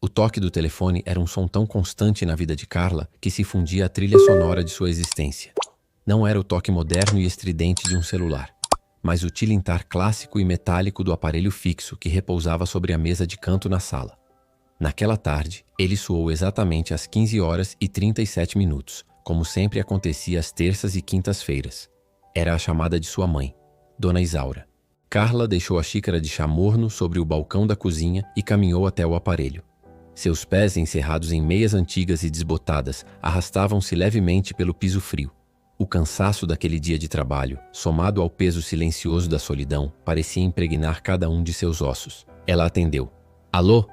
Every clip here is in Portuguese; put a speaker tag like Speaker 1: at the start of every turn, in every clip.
Speaker 1: O toque do telefone era um som tão constante na vida de Carla que se fundia à trilha sonora de sua existência. Não era o toque moderno e estridente de um celular, mas o tilintar clássico e metálico do aparelho fixo que repousava sobre a mesa de canto na sala. Naquela tarde, ele soou exatamente às 15h37, como sempre acontecia às terças e quintas-feiras. Era a chamada de sua mãe, Dona Isaura. Carla deixou a xícara de chá morno sobre o balcão da cozinha e caminhou até o aparelho. Seus pés, encerrados em meias antigas e desbotadas, arrastavam-se levemente pelo piso frio. O cansaço daquele dia de trabalho, somado ao peso silencioso da solidão, parecia impregnar cada um de seus ossos. Ela atendeu. Alô?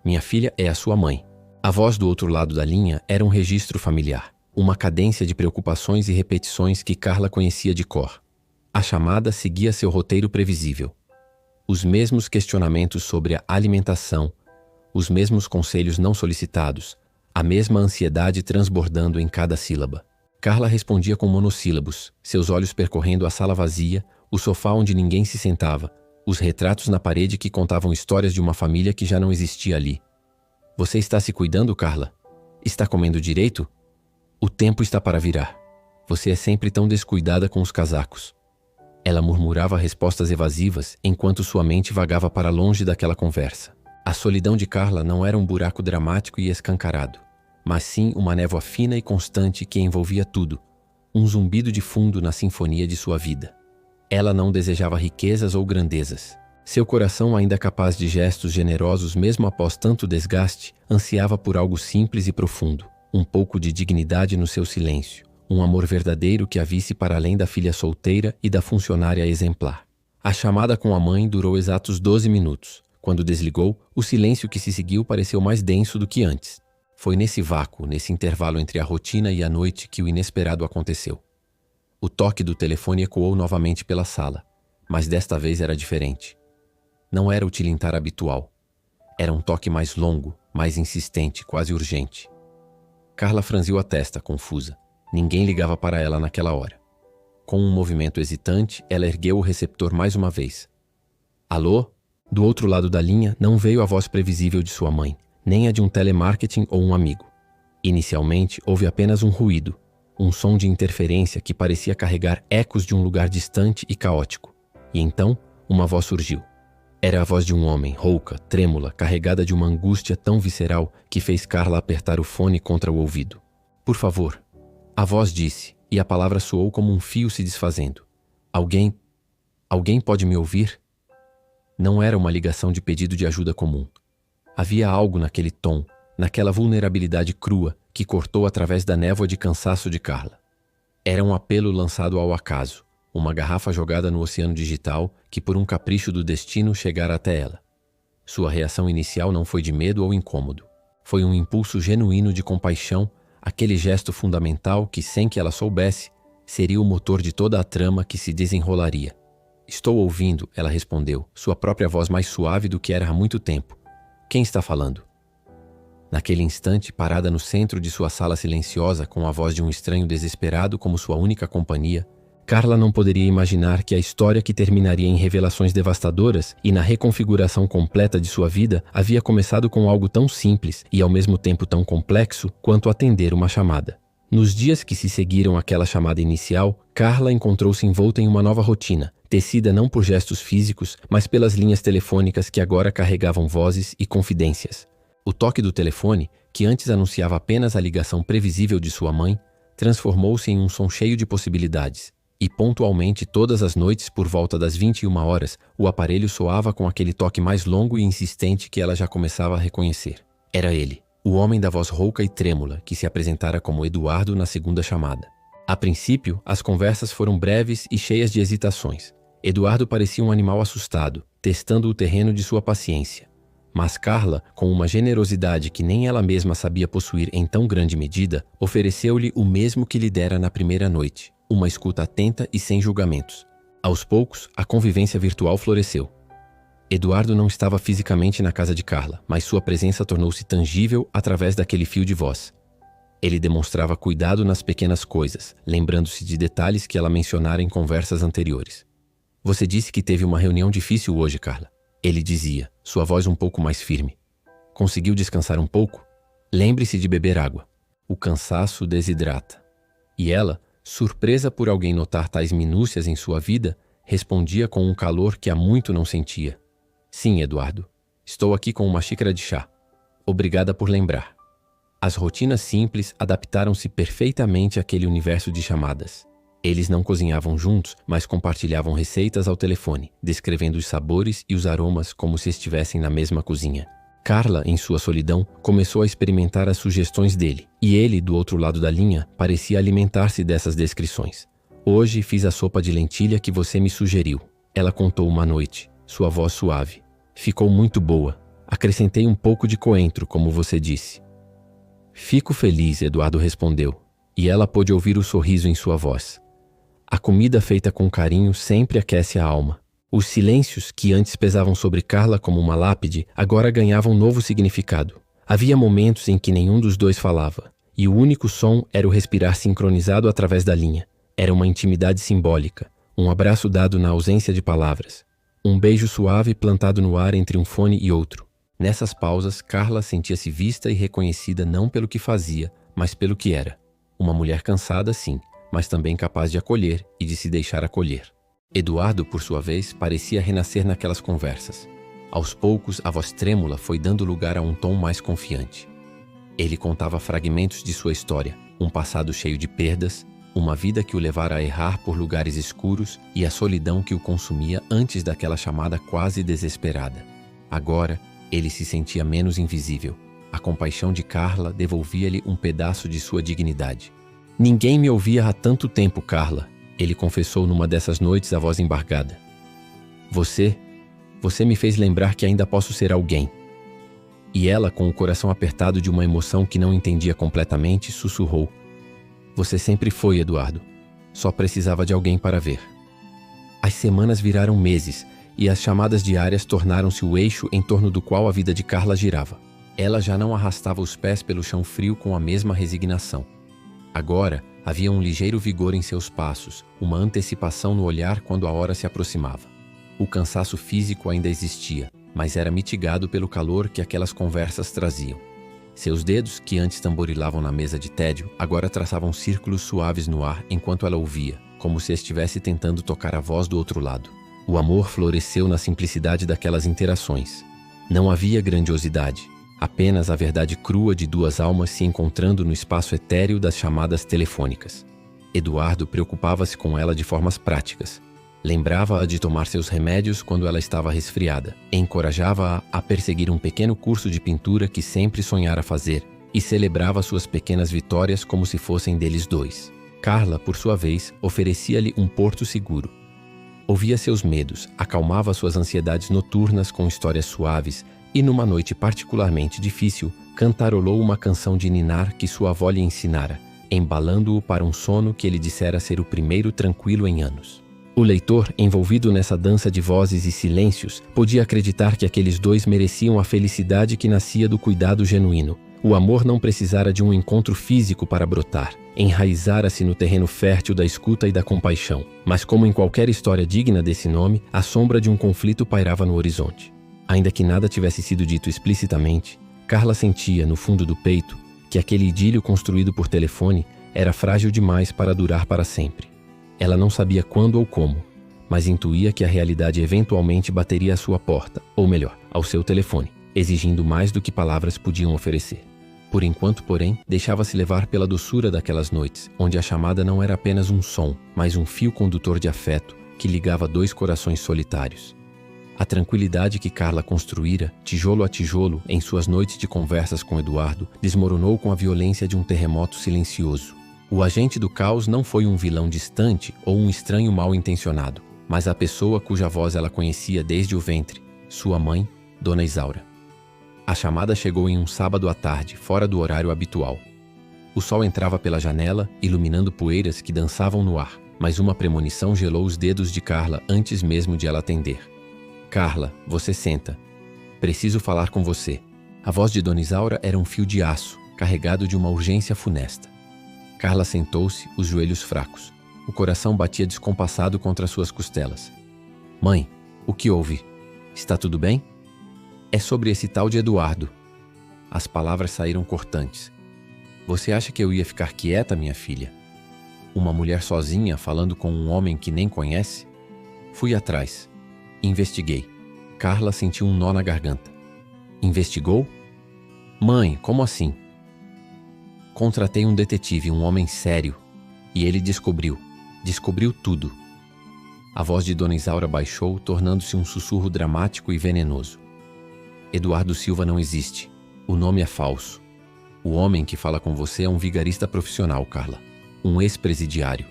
Speaker 1: Minha filha é a sua mãe. A voz do outro lado da linha era um registro familiar, uma cadência de preocupações e repetições que Carla conhecia de cor. A chamada seguia seu roteiro previsível. Os mesmos questionamentos sobre a alimentação, os mesmos conselhos não solicitados, a mesma ansiedade transbordando em cada sílaba. Carla respondia com monossílabos, seus olhos percorrendo a sala vazia, o sofá onde ninguém se sentava, os retratos na parede que contavam histórias de uma família que já não existia ali. Você está se cuidando, Carla? Está comendo direito? O tempo está para virar. Você é sempre tão descuidada com os casacos. Ela murmurava respostas evasivas enquanto sua mente vagava para longe daquela conversa. A solidão de Carla não era um buraco dramático e escancarado, mas sim uma névoa fina e constante que envolvia tudo, um zumbido de fundo na sinfonia de sua vida. Ela não desejava riquezas ou grandezas. Seu coração, ainda capaz de gestos generosos mesmo após tanto desgaste, ansiava por algo simples e profundo, um pouco de dignidade no seu silêncio, um amor verdadeiro que a visse para além da filha solteira e da funcionária exemplar. A chamada com a mãe durou exatos 12 minutos. Quando desligou, o silêncio que se seguiu pareceu mais denso do que antes. Foi nesse vácuo, nesse intervalo entre a rotina e a noite, que o inesperado aconteceu. O toque do telefone ecoou novamente pela sala, mas desta vez era diferente. Não era o tilintar habitual. Era um toque mais longo, mais insistente, quase urgente. Carla franziu a testa, confusa. Ninguém ligava para ela naquela hora. Com um movimento hesitante, ela ergueu o receptor mais uma vez. Alô? Do outro lado da linha não veio a voz previsível de sua mãe, nem a de um telemarketing ou um amigo. Inicialmente, houve apenas um ruído, um som de interferência que parecia carregar ecos de um lugar distante e caótico. E então, uma voz surgiu. Era a voz de um homem, rouca, trêmula, carregada de uma angústia tão visceral que fez Carla apertar o fone contra o ouvido. Por favor. A voz disse, e a palavra soou como um fio se desfazendo. Alguém pode me ouvir? Não era uma ligação de pedido de ajuda comum. Havia algo naquele tom, naquela vulnerabilidade crua que cortou através da névoa de cansaço de Carla. Era um apelo lançado ao acaso, uma garrafa jogada no oceano digital que por um capricho do destino chegara até ela. Sua reação inicial não foi de medo ou incômodo. Foi um impulso genuíno de compaixão, aquele gesto fundamental que, sem que ela soubesse, seria o motor de toda a trama que se desenrolaria. Estou ouvindo, ela respondeu, sua própria voz mais suave do que era há muito tempo. Quem está falando? Naquele instante, parada no centro de sua sala silenciosa, com a voz de um estranho desesperado como sua única companhia, Carla não poderia imaginar que a história que terminaria em revelações devastadoras e na reconfiguração completa de sua vida havia começado com algo tão simples e ao mesmo tempo tão complexo quanto atender uma chamada. Nos dias que se seguiram àquela chamada inicial, Carla encontrou-se envolta em uma nova rotina, tecida não por gestos físicos, mas pelas linhas telefônicas que agora carregavam vozes e confidências. O toque do telefone, que antes anunciava apenas a ligação previsível de sua mãe, transformou-se em um som cheio de possibilidades. E pontualmente todas as noites, por volta das 21 horas, o aparelho soava com aquele toque mais longo e insistente que ela já começava a reconhecer. Era ele. O homem da voz rouca e trêmula, que se apresentara como Eduardo na segunda chamada. A princípio, as conversas foram breves e cheias de hesitações. Eduardo parecia um animal assustado, testando o terreno de sua paciência. Mas Carla, com uma generosidade que nem ela mesma sabia possuir em tão grande medida, ofereceu-lhe o mesmo que lhe dera na primeira noite, uma escuta atenta e sem julgamentos. Aos poucos, a convivência virtual floresceu. Eduardo não estava fisicamente na casa de Carla, mas sua presença tornou-se tangível através daquele fio de voz. Ele demonstrava cuidado nas pequenas coisas, lembrando-se de detalhes que ela mencionara em conversas anteriores. Você disse que teve uma reunião difícil hoje, Carla. Ele dizia, sua voz um pouco mais firme. Conseguiu descansar um pouco? Lembre-se de beber água. O cansaço desidrata. E ela, surpresa por alguém notar tais minúcias em sua vida, respondia com um calor que há muito não sentia. Sim, Eduardo. Estou aqui com uma xícara de chá. Obrigada por lembrar. As rotinas simples adaptaram-se perfeitamente àquele universo de chamadas. Eles não cozinhavam juntos, mas compartilhavam receitas ao telefone, descrevendo os sabores e os aromas como se estivessem na mesma cozinha. Carla, em sua solidão, começou a experimentar as sugestões dele, e ele, do outro lado da linha, parecia alimentar-se dessas descrições. Hoje fiz a sopa de lentilha que você me sugeriu. Ela contou uma noite, sua voz suave. Ficou muito boa. Acrescentei um pouco de coentro, como você disse. Fico feliz, Eduardo respondeu, e ela pôde ouvir o sorriso em sua voz. A comida feita com carinho sempre aquece a alma. Os silêncios, que antes pesavam sobre Carla como uma lápide, agora ganhavam novo significado. Havia momentos em que nenhum dos dois falava, e o único som era o respirar sincronizado através da linha. Era uma intimidade simbólica, um abraço dado na ausência de palavras, um beijo suave plantado no ar entre um fone e outro. Nessas pausas, Carla sentia-se vista e reconhecida não pelo que fazia, mas pelo que era. Uma mulher cansada, sim, mas também capaz de acolher e de se deixar acolher. Eduardo, por sua vez, parecia renascer naquelas conversas. Aos poucos, a voz trêmula foi dando lugar a um tom mais confiante. Ele contava fragmentos de sua história, um passado cheio de perdas, uma vida que o levara a errar por lugares escuros e a solidão que o consumia antes daquela chamada quase desesperada. Agora, ele se sentia menos invisível. A compaixão de Carla devolvia-lhe um pedaço de sua dignidade. Ninguém me ouvia há tanto tempo, Carla, ele confessou numa dessas noites a voz embargada. Você me fez lembrar que ainda posso ser alguém. E ela, com o coração apertado de uma emoção que não entendia completamente, sussurrou. Você sempre foi, Eduardo. Só precisava de alguém para ver. As semanas viraram meses e as chamadas diárias tornaram-se o eixo em torno do qual a vida de Carla girava. Ela já não arrastava os pés pelo chão frio com a mesma resignação. Agora, havia um ligeiro vigor em seus passos, uma antecipação no olhar quando a hora se aproximava. O cansaço físico ainda existia, mas era mitigado pelo calor que aquelas conversas traziam. Seus dedos, que antes tamborilavam na mesa de tédio, agora traçavam círculos suaves no ar enquanto ela ouvia, como se estivesse tentando tocar a voz do outro lado. O amor floresceu na simplicidade daquelas interações. Não havia grandiosidade, apenas a verdade crua de duas almas se encontrando no espaço etéreo das chamadas telefônicas. Eduardo preocupava-se com ela de formas práticas. Lembrava-a de tomar seus remédios quando ela estava resfriada, encorajava-a a perseguir um pequeno curso de pintura que sempre sonhara fazer e celebrava suas pequenas vitórias como se fossem deles dois. Carla, por sua vez, oferecia-lhe um porto seguro. Ouvia seus medos, acalmava suas ansiedades noturnas com histórias suaves e, numa noite particularmente difícil, cantarolou uma canção de ninar que sua avó lhe ensinara, embalando-o para um sono que ele dissera ser o primeiro tranquilo em anos. O leitor, envolvido nessa dança de vozes e silêncios, podia acreditar que aqueles dois mereciam a felicidade que nascia do cuidado genuíno. O amor não precisara de um encontro físico para brotar, enraizara-se no terreno fértil da escuta e da compaixão. Mas como em qualquer história digna desse nome, a sombra de um conflito pairava no horizonte. Ainda que nada tivesse sido dito explicitamente, Carla sentia, no fundo do peito, que aquele idílio construído por telefone era frágil demais para durar para sempre. Ela não sabia quando ou como, mas intuía que a realidade eventualmente bateria à sua porta, ou melhor, ao seu telefone, exigindo mais do que palavras podiam oferecer. Por enquanto, porém, deixava-se levar pela doçura daquelas noites, onde a chamada não era apenas um som, mas um fio condutor de afeto que ligava dois corações solitários. A tranquilidade que Carla construíra, tijolo a tijolo, em suas noites de conversas com Eduardo, desmoronou com a violência de um terremoto silencioso. O agente do caos não foi um vilão distante ou um estranho mal-intencionado, mas a pessoa cuja voz ela conhecia desde o ventre, sua mãe, Dona Isaura. A chamada chegou em um sábado à tarde, fora do horário habitual. O sol entrava pela janela, iluminando poeiras que dançavam no ar, mas uma premonição gelou os dedos de Carla antes mesmo de ela atender. Carla, você senta. Preciso falar com você. A voz de Dona Isaura era um fio de aço, carregado de uma urgência funesta. Carla sentou-se, os joelhos fracos. O coração batia descompassado contra suas costelas. Mãe, o que houve? Está tudo bem? É sobre esse tal de Eduardo. As palavras saíram cortantes. Você acha que eu ia ficar quieta, minha filha? Uma mulher sozinha falando com um homem que nem conhece? Fui atrás. Investiguei. Carla sentiu um nó na garganta. Investigou? Mãe, como assim? Contratei um detetive, um homem sério. E ele descobriu tudo. A voz de Dona Isaura baixou, tornando-se um sussurro dramático e venenoso. Eduardo Silva não existe. O nome é falso. O homem que fala com você é um vigarista profissional, Carla. Um ex-presidiário.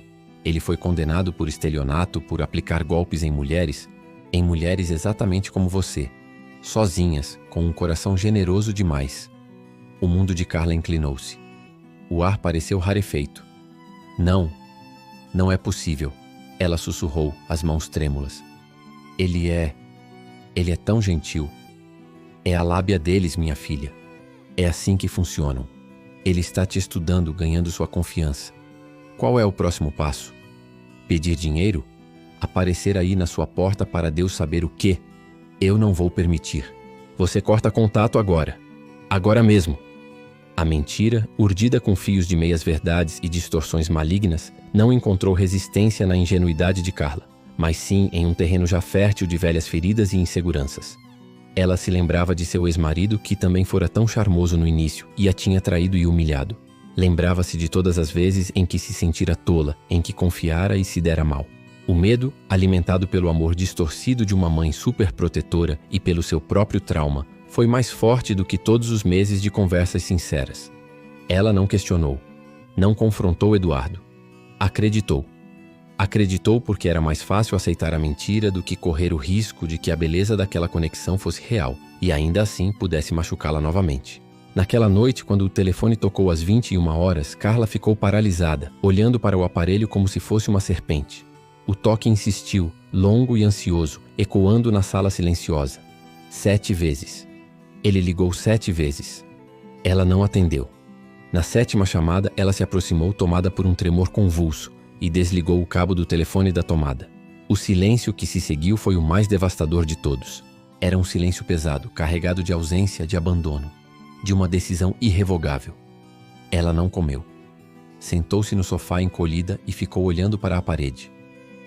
Speaker 1: Ele foi condenado por estelionato, por aplicar golpes em mulheres exatamente como você. Sozinhas, com um coração generoso demais. O mundo de Carla inclinou-se. O ar pareceu rarefeito. Não é possível. Ela sussurrou, as mãos trêmulas. Ele é tão gentil. É a lábia deles, minha filha. É assim que funcionam. Ele está te estudando, ganhando sua confiança. Qual é o próximo passo? Pedir dinheiro? Aparecer aí na sua porta para Deus saber o quê? Eu não vou permitir. Você corta contato agora. Agora mesmo. A mentira, urdida com fios de meias-verdades e distorções malignas, não encontrou resistência na ingenuidade de Carla, mas sim em um terreno já fértil de velhas feridas e inseguranças. Ela se lembrava de seu ex-marido, que também fora tão charmoso no início e a tinha traído e humilhado. Lembrava-se de todas as vezes em que se sentira tola, em que confiara e se dera mal. O medo, alimentado pelo amor distorcido de uma mãe superprotetora e pelo seu próprio trauma, foi mais forte do que todos os meses de conversas sinceras. Ela não questionou, não confrontou Eduardo. Acreditou. Acreditou porque era mais fácil aceitar a mentira do que correr o risco de que a beleza daquela conexão fosse real e ainda assim pudesse machucá-la novamente. Naquela noite, quando o telefone tocou às 21h, Carla ficou paralisada, olhando para o aparelho como se fosse uma serpente. O toque insistiu, longo e ansioso, ecoando na sala silenciosa. 7 vezes. Ele ligou 7 vezes. Ela não atendeu. Na 7ª chamada, ela se aproximou, tomada por um tremor convulso, e desligou o cabo do telefone da tomada. O silêncio que se seguiu foi o mais devastador de todos. Era um silêncio pesado, carregado de ausência, de abandono, de uma decisão irrevogável. Ela não comeu. Sentou-se no sofá encolhida e ficou olhando para a parede.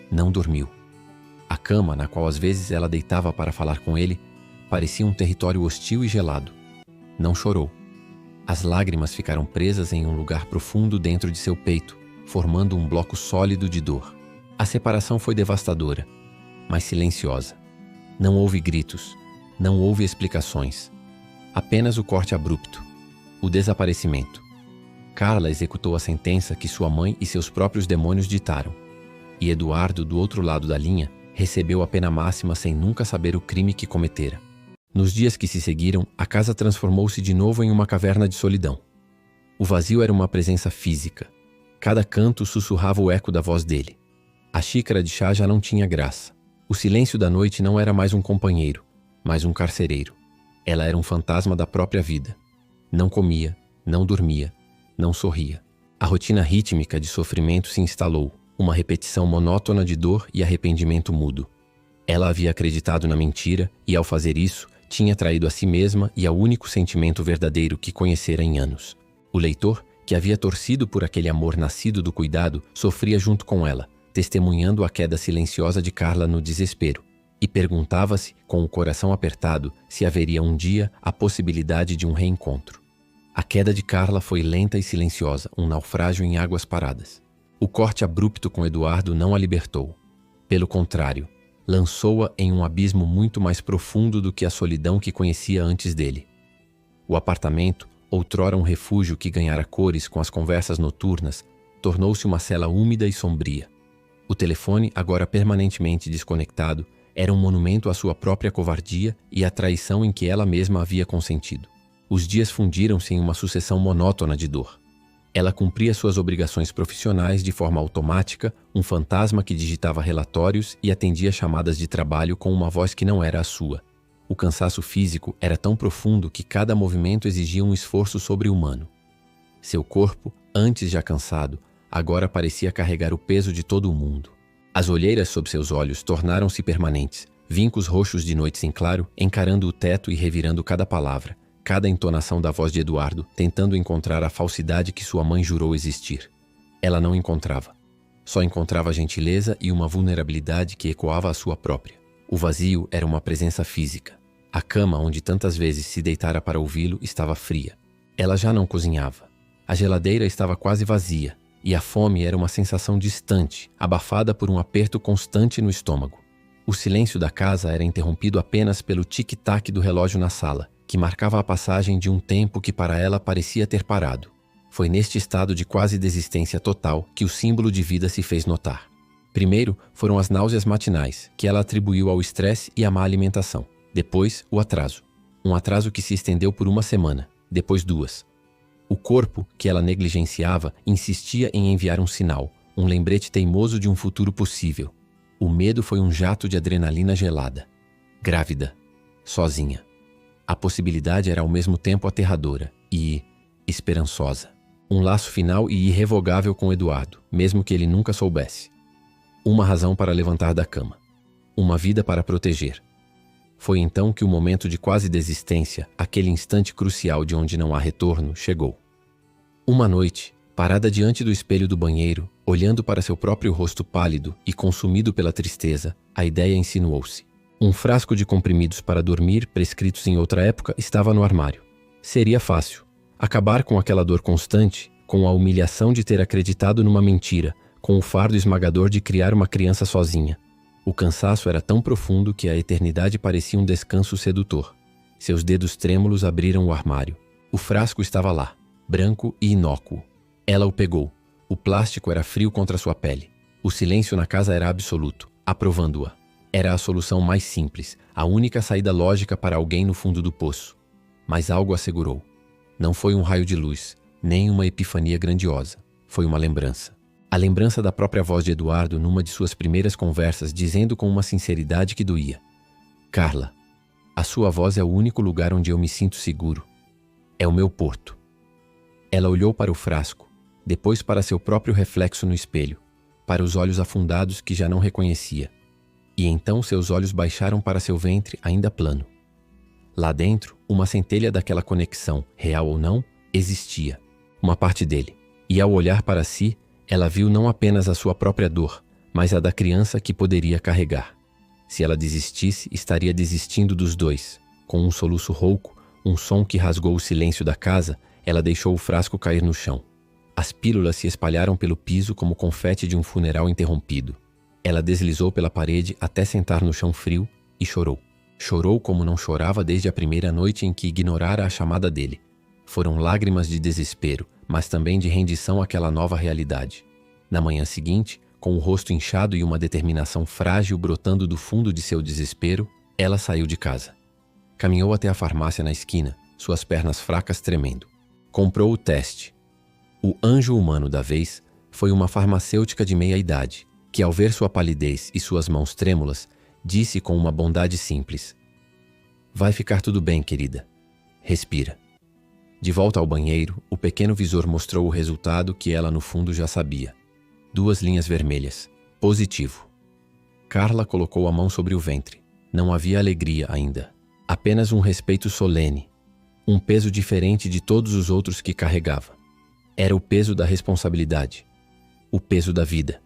Speaker 1: Não dormiu. A cama, na qual às vezes ela deitava para falar com ele, parecia um território hostil e gelado. Não chorou. As lágrimas ficaram presas em um lugar profundo dentro de seu peito, formando um bloco sólido de dor. A separação foi devastadora, mas silenciosa. Não houve gritos, não houve explicações. Apenas o corte abrupto, o desaparecimento. Carla executou a sentença que sua mãe e seus próprios demônios ditaram. E Eduardo, do outro lado da linha, recebeu a pena máxima sem nunca saber o crime que cometera. Nos dias que se seguiram, a casa transformou-se de novo em uma caverna de solidão. O vazio era uma presença física. Cada canto sussurrava o eco da voz dele. A xícara de chá já não tinha graça. O silêncio da noite não era mais um companheiro, mas um carcereiro. Ela era um fantasma da própria vida. Não comia, não dormia, não sorria. A rotina rítmica de sofrimento se instalou, uma repetição monótona de dor e arrependimento mudo. Ela havia acreditado na mentira e, ao fazer isso, tinha traído a si mesma e ao único sentimento verdadeiro que conhecera em anos. O leitor, que havia torcido por aquele amor nascido do cuidado, sofria junto com ela, testemunhando a queda silenciosa de Carla no desespero, e perguntava-se, com o coração apertado, se haveria um dia a possibilidade de um reencontro. A queda de Carla foi lenta e silenciosa, um naufrágio em águas paradas. O corte abrupto com Eduardo não a libertou. Pelo contrário, lançou-a em um abismo muito mais profundo do que a solidão que conhecia antes dele. O apartamento, outrora um refúgio que ganhara cores com as conversas noturnas, tornou-se uma cela úmida e sombria. O telefone, agora permanentemente desconectado, era um monumento à sua própria covardia e à traição em que ela mesma havia consentido. Os dias fundiram-se em uma sucessão monótona de dor. Ela cumpria suas obrigações profissionais de forma automática, um fantasma que digitava relatórios e atendia chamadas de trabalho com uma voz que não era a sua. O cansaço físico era tão profundo que cada movimento exigia um esforço sobre-humano. Seu corpo, antes já cansado, agora parecia carregar o peso de todo o mundo. As olheiras sob seus olhos tornaram-se permanentes, vincos roxos de noites em claro, encarando o teto e revirando cada palavra, cada entonação da voz de Eduardo, tentando encontrar a falsidade que sua mãe jurou existir. Ela não encontrava. Só encontrava gentileza e uma vulnerabilidade que ecoava a sua própria. O vazio era uma presença física. A cama onde tantas vezes se deitara para ouvi-lo estava fria. Ela já não cozinhava. A geladeira estava quase vazia, e a fome era uma sensação distante, abafada por um aperto constante no estômago. O silêncio da casa era interrompido apenas pelo tic-tac do relógio na sala, que marcava a passagem de um tempo que para ela parecia ter parado. Foi neste estado de quase desistência total que o símbolo de vida se fez notar. Primeiro foram as náuseas matinais, que ela atribuiu ao estresse e à má alimentação. Depois, o atraso. Um atraso que se estendeu por uma semana, depois 2. O corpo, que ela negligenciava, insistia em enviar um sinal, um lembrete teimoso de um futuro possível. O medo foi um jato de adrenalina gelada. Grávida. Sozinha. A possibilidade era ao mesmo tempo aterradora e esperançosa. Um laço final e irrevogável com Eduardo, mesmo que ele nunca soubesse. Uma razão para levantar da cama. Uma vida para proteger. Foi então que o momento de quase desistência, aquele instante crucial de onde não há retorno, chegou. Uma noite, parada diante do espelho do banheiro, olhando para seu próprio rosto pálido e consumido pela tristeza, a ideia insinuou-se. Um frasco de comprimidos para dormir, prescritos em outra época, estava no armário. Seria fácil. Acabar com aquela dor constante, com a humilhação de ter acreditado numa mentira, com o fardo esmagador de criar uma criança sozinha. O cansaço era tão profundo que a eternidade parecia um descanso sedutor. Seus dedos trêmulos abriram o armário. O frasco estava lá, branco e inócuo. Ela o pegou. O plástico era frio contra sua pele. O silêncio na casa era absoluto, aprovando-a. Era a solução mais simples, a única saída lógica para alguém no fundo do poço. Mas algo a segurou. Não foi um raio de luz, nem uma epifania grandiosa. Foi uma lembrança. A lembrança da própria voz de Eduardo numa de suas primeiras conversas, dizendo com uma sinceridade que doía: Carla, a sua voz é o único lugar onde eu me sinto seguro. É o meu porto. Ela olhou para o frasco, depois para seu próprio reflexo no espelho, para os olhos afundados que já não reconhecia. E então seus olhos baixaram para seu ventre ainda plano. Lá dentro, uma centelha daquela conexão, real ou não, existia. Uma parte dele. E ao olhar para si, ela viu não apenas a sua própria dor, mas a da criança que poderia carregar. Se ela desistisse, estaria desistindo dos dois. Com um soluço rouco, um som que rasgou o silêncio da casa, ela deixou o frasco cair no chão. As pílulas se espalharam pelo piso como confete de um funeral interrompido. Ela deslizou pela parede até sentar no chão frio e chorou. Chorou como não chorava desde a primeira noite em que ignorara a chamada dele. Foram lágrimas de desespero, mas também de rendição àquela nova realidade. Na manhã seguinte, com o rosto inchado e uma determinação frágil brotando do fundo de seu desespero, ela saiu de casa. Caminhou até a farmácia na esquina, suas pernas fracas tremendo. Comprou o teste. O anjo humano da vez foi uma farmacêutica de meia-idade, que ao ver sua palidez e suas mãos trêmulas, disse com uma bondade simples: Vai ficar tudo bem, querida. Respira. De volta ao banheiro, o pequeno visor mostrou o resultado que ela no fundo já sabia. 2 linhas vermelhas. Positivo. Carla colocou a mão sobre o ventre. Não havia alegria ainda. Apenas um respeito solene. Um peso diferente de todos os outros que carregava. Era o peso da responsabilidade. O peso da vida.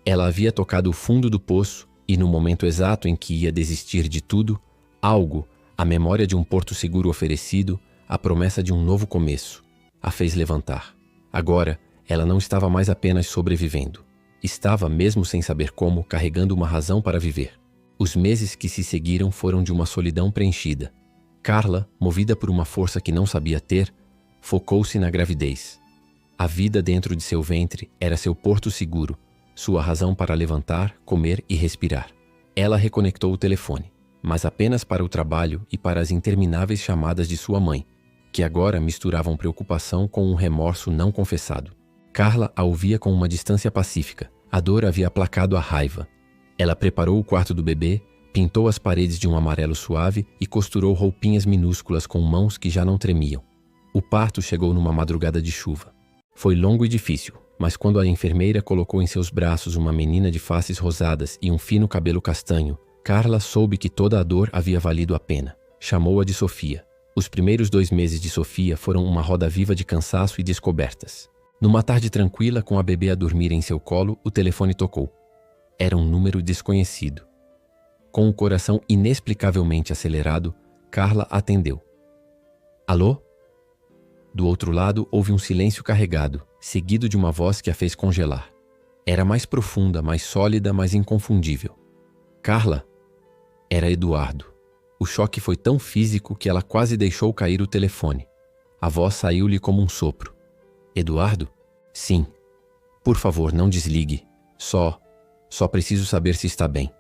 Speaker 1: Ela havia tocado o fundo do poço e no momento exato em que ia desistir de tudo, algo, a memória de um porto seguro oferecido, a promessa de um novo começo, a fez levantar. Agora, ela não estava mais apenas sobrevivendo. Estava, mesmo sem saber como, carregando uma razão para viver. Os meses que se seguiram foram de uma solidão preenchida. Carla, movida por uma força que não sabia ter, focou-se na gravidez. A vida dentro de seu ventre era seu porto seguro, sua razão para levantar, comer e respirar. Ela reconectou o telefone, mas apenas para o trabalho e para as intermináveis chamadas de sua mãe, que agora misturavam preocupação com um remorso não confessado. Carla a ouvia com uma distância pacífica. A dor havia aplacado a raiva. Ela preparou o quarto do bebê, pintou as paredes de um amarelo suave e costurou roupinhas minúsculas com mãos que já não tremiam. O parto chegou numa madrugada de chuva. Foi longo e difícil, Mas quando a enfermeira colocou em seus braços uma menina de faces rosadas e um fino cabelo castanho, Carla soube que toda a dor havia valido a pena. Chamou-a de Sofia. Os primeiros 2 meses de Sofia foram uma roda viva de cansaço e descobertas. Numa tarde tranquila, com a bebê a dormir em seu colo, o telefone tocou. Era um número desconhecido. Com o coração inexplicavelmente acelerado, Carla atendeu. Alô? Do outro lado, houve um silêncio carregado, seguido de uma voz que a fez congelar. Era mais profunda, mais sólida, mais inconfundível. Carla? Era Eduardo. O choque foi tão físico que ela quase deixou cair o telefone. A voz saiu-lhe como um sopro. Eduardo? Sim. Por favor, não desligue. Só preciso saber se está bem.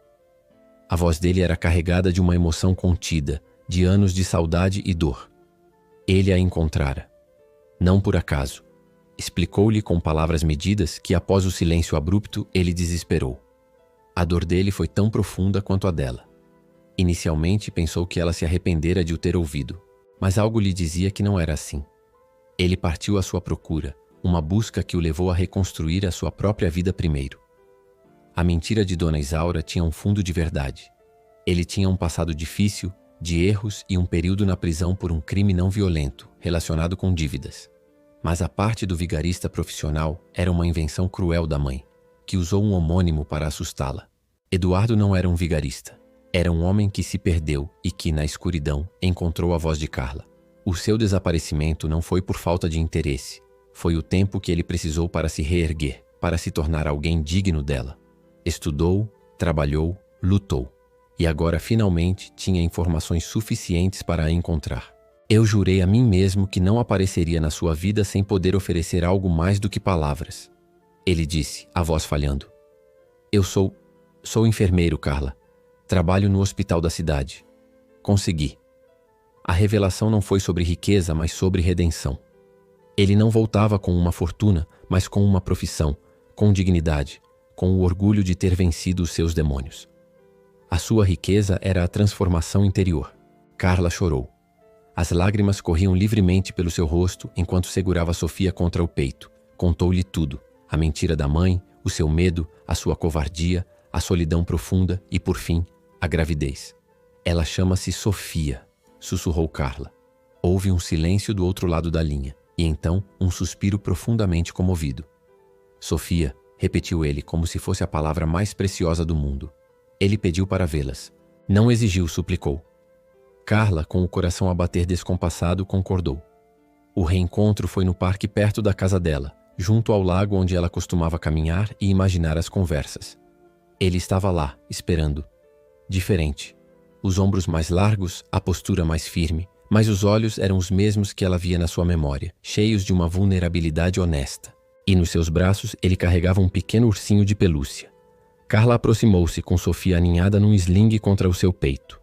Speaker 1: A voz dele era carregada de uma emoção contida, de anos de saudade e dor. Ele a encontrara. Não por acaso. Explicou-lhe com palavras medidas que, após o silêncio abrupto, ele desesperou. A dor dele foi tão profunda quanto a dela. Inicialmente pensou que ela se arrependera de o ter ouvido, mas algo lhe dizia que não era assim. Ele partiu à sua procura, uma busca que o levou a reconstruir a sua própria vida primeiro. A mentira de Dona Isaura tinha um fundo de verdade. Ele tinha um passado difícil, de erros e um período na prisão por um crime não violento, relacionado com dívidas. Mas a parte do vigarista profissional era uma invenção cruel da mãe, que usou um homônimo para assustá-la. Eduardo não era um vigarista. Era um homem que se perdeu e que, na escuridão, encontrou a voz de Carla. O seu desaparecimento não foi por falta de interesse. Foi o tempo que ele precisou para se reerguer, para se tornar alguém digno dela. Estudou, trabalhou, lutou. E agora, finalmente, tinha informações suficientes para a encontrar. Eu jurei a mim mesmo que não apareceria na sua vida sem poder oferecer algo mais do que palavras. Ele disse, a voz falhando. Eu sou enfermeiro, Carla. Trabalho no hospital da cidade. Consegui. A revelação não foi sobre riqueza, mas sobre redenção. Ele não voltava com uma fortuna, mas com uma profissão, com dignidade, com o orgulho de ter vencido os seus demônios. A sua riqueza era a transformação interior. Carla chorou. As lágrimas corriam livremente pelo seu rosto enquanto segurava Sofia contra o peito. Contou-lhe tudo. A mentira da mãe, o seu medo, a sua covardia, a solidão profunda e, por fim, a gravidez. Ela chama-se Sofia, sussurrou Carla. Houve um silêncio do outro lado da linha, e então um suspiro profundamente comovido. Sofia, repetiu ele como se fosse a palavra mais preciosa do mundo. Ele pediu para vê-las. Não exigiu, suplicou. Carla, com o coração a bater descompassado, concordou. O reencontro foi no parque perto da casa dela, junto ao lago onde ela costumava caminhar e imaginar as conversas. Ele estava lá, esperando. Diferente. Os ombros mais largos, a postura mais firme, mas os olhos eram os mesmos que ela via na sua memória, cheios de uma vulnerabilidade honesta. E nos seus braços ele carregava um pequeno ursinho de pelúcia. Carla aproximou-se com Sofia aninhada num sling contra o seu peito.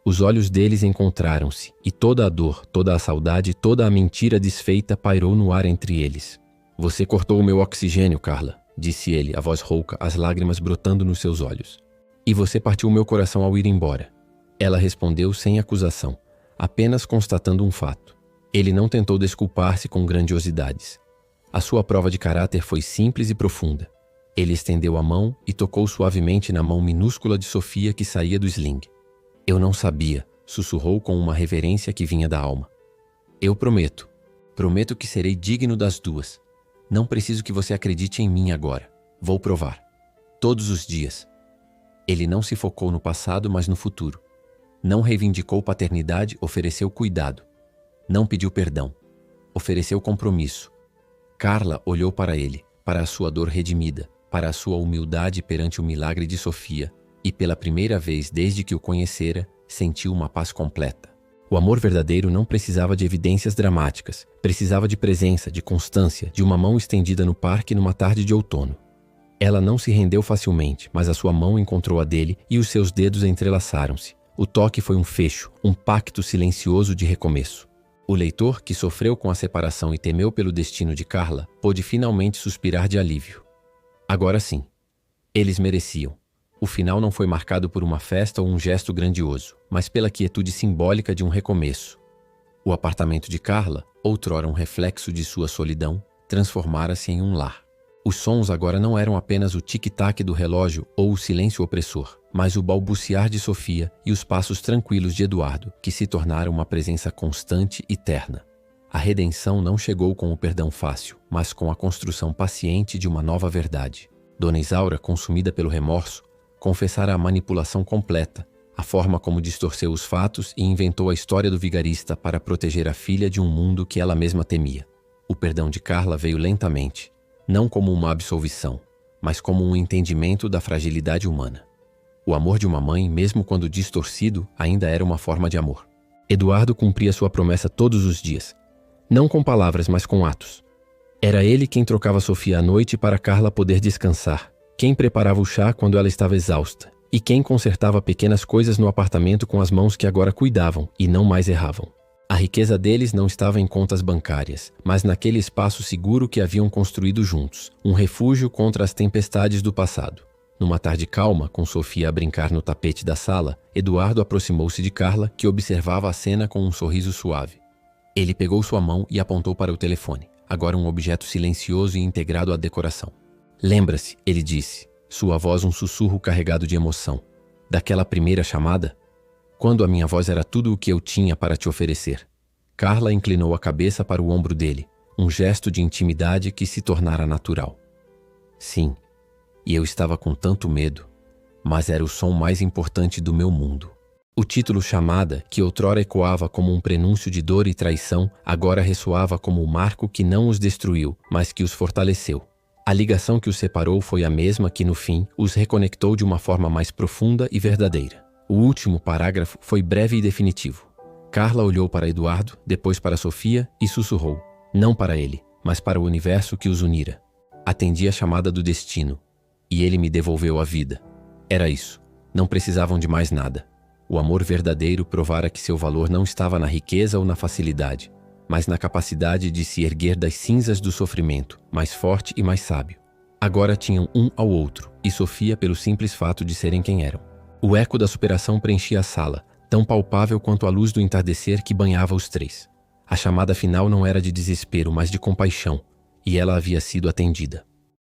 Speaker 1: Os olhos deles encontraram-se, e toda a dor, toda a saudade, toda a mentira desfeita pairou no ar entre eles. Você cortou o meu oxigênio, Carla, disse ele, a voz rouca, as lágrimas brotando nos seus olhos. E você partiu o meu coração ao ir embora. Ela respondeu sem acusação, apenas constatando um fato. Ele não tentou desculpar-se com grandiosidades. A sua prova de caráter foi simples e profunda. Ele estendeu a mão e tocou suavemente na mão minúscula de Sofia que saía do sling. Eu não sabia, sussurrou com uma reverência que vinha da alma. Eu prometo que serei digno das duas. Não preciso que você acredite em mim agora. Vou provar. Todos os dias. Ele não se focou no passado, mas no futuro. Não reivindicou paternidade, ofereceu cuidado. Não pediu perdão. Ofereceu compromisso. Carla olhou para ele, para a sua dor redimida, para a sua humildade perante o milagre de Sofia, e pela primeira vez desde que o conhecera, sentiu uma paz completa. O amor verdadeiro não precisava de evidências dramáticas, precisava de presença, de constância, de uma mão estendida no parque numa tarde de outono. Ela não se rendeu facilmente, mas a sua mão encontrou a dele e os seus dedos entrelaçaram-se. O toque foi um fecho, um pacto silencioso de recomeço. O leitor, que sofreu com a separação e temeu pelo destino de Carla, pôde finalmente suspirar de alívio. Agora sim. Eles mereciam. O final não foi marcado por uma festa ou um gesto grandioso, mas pela quietude simbólica de um recomeço. O apartamento de Carla, outrora um reflexo de sua solidão, transformara-se em um lar. Os sons agora não eram apenas o tic-tac do relógio ou o silêncio opressor, mas o balbuciar de Sofia e os passos tranquilos de Eduardo, que se tornaram uma presença constante e terna. A redenção não chegou com o perdão fácil, mas com a construção paciente de uma nova verdade. Dona Isaura, consumida pelo remorso, confessara a manipulação completa, a forma como distorceu os fatos e inventou a história do vigarista para proteger a filha de um mundo que ela mesma temia. O perdão de Carla veio lentamente, não como uma absolvição, mas como um entendimento da fragilidade humana. O amor de uma mãe, mesmo quando distorcido, ainda era uma forma de amor. Eduardo cumpria sua promessa todos os dias, não com palavras, mas com atos. Era ele quem trocava Sofia à noite para Carla poder descansar, quem preparava o chá quando ela estava exausta, e quem consertava pequenas coisas no apartamento com as mãos que agora cuidavam e não mais erravam. A riqueza deles não estava em contas bancárias, mas naquele espaço seguro que haviam construído juntos, um refúgio contra as tempestades do passado. Numa tarde calma, com Sofia a brincar no tapete da sala, Eduardo aproximou-se de Carla, que observava a cena com um sorriso suave. Ele pegou sua mão e apontou para o telefone, agora um objeto silencioso e integrado à decoração. "Lembra-se", ele disse, sua voz um sussurro carregado de emoção, "daquela primeira chamada? Quando a minha voz era tudo o que eu tinha para te oferecer." Carla inclinou a cabeça para o ombro dele, um gesto de intimidade que se tornara natural. "Sim, e eu estava com tanto medo, mas era o som mais importante do meu mundo." O título Chamada, que outrora ecoava como um prenúncio de dor e traição, agora ressoava como o marco que não os destruiu, mas que os fortaleceu. A ligação que os separou foi a mesma que, no fim, os reconectou de uma forma mais profunda e verdadeira. O último parágrafo foi breve e definitivo. Carla olhou para Eduardo, depois para Sofia e sussurrou, não para ele, mas para o universo que os unira. Atendi a chamada do destino, e ele me devolveu a vida. Era isso. Não precisavam de mais nada. O amor verdadeiro provara que seu valor não estava na riqueza ou na facilidade, mas na capacidade de se erguer das cinzas do sofrimento, mais forte e mais sábio. Agora tinham um ao outro, e Sofia pelo simples fato de serem quem eram. O eco da superação preenchia a sala, tão palpável quanto a luz do entardecer que banhava os três. A chamada final não era de desespero, mas de compaixão, e ela havia sido atendida.